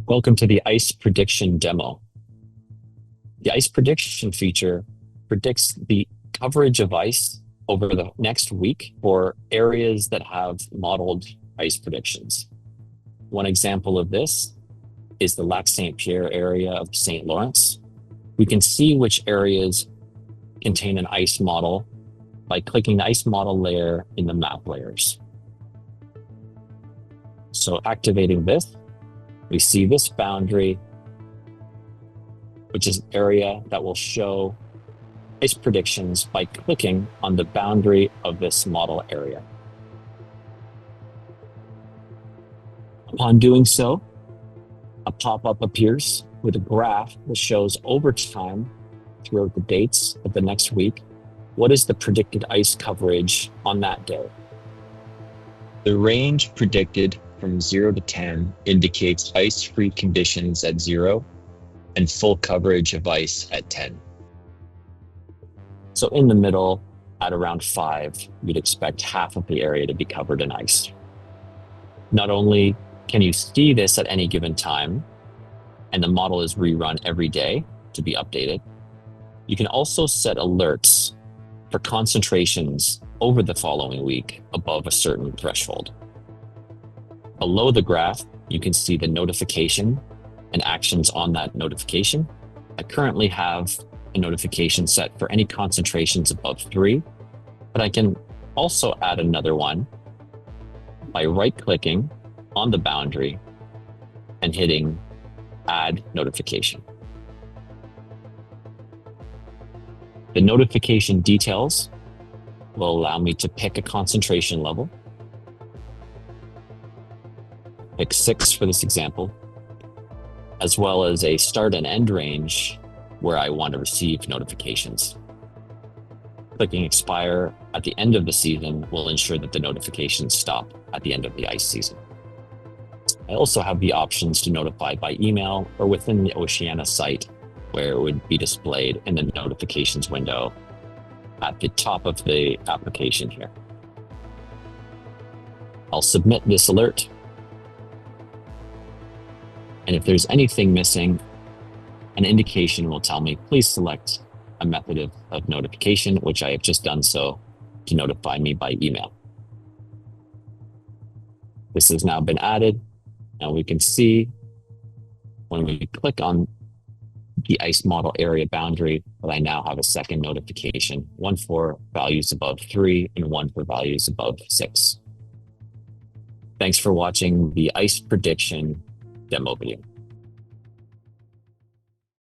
Welcome to the ice prediction demo. The ice prediction feature predicts the coverage of ice over the next week for areas that have modeled ice predictions. One example of this is the Lac St. Pierre area of St. Lawrence. We can see which areas contain an ice model by clicking the ice model layer in the map layers. So activating this, we see this boundary, which is an area that will show ice predictions by clicking on the boundary of this model area. Upon doing so, a pop-up appears with a graph that shows over time throughout the dates of the next week, what is the predicted ice coverage on that day. The range predicted from 0 to 10 indicates ice-free conditions at 0 and full coverage of ice at 10. So in the middle, at around 5, you'd expect half of the area to be covered in ice. Not only can you see this at any given time, and the model is rerun every day to be updated, you can also set alerts for concentrations over the following week above a certain threshold. Below the graph, you can see the notification and actions on that notification. I currently have a notification set for any concentrations above 3, but I can also add another one by right-clicking on the boundary and hitting Add Notification. The notification details will allow me to pick a concentration level. Pick 6 for this example, as well as a start and end range where I want to receive notifications. Clicking expire at the end of the season will ensure that the notifications stop at the end of the ice season. I also have the options to notify by email or within the OCIANA site, where it would be displayed in the notifications window at the top of the application here. I'll submit this alert. And if there's anything missing, an indication will tell me, please select a method of notification, which I have just done so to notify me by email. This has now been added, and we can see when we click on the ice model area boundary that I now have a second notification, one for values above 3 and one for values above 6. Thanks for watching the ice prediction demo video.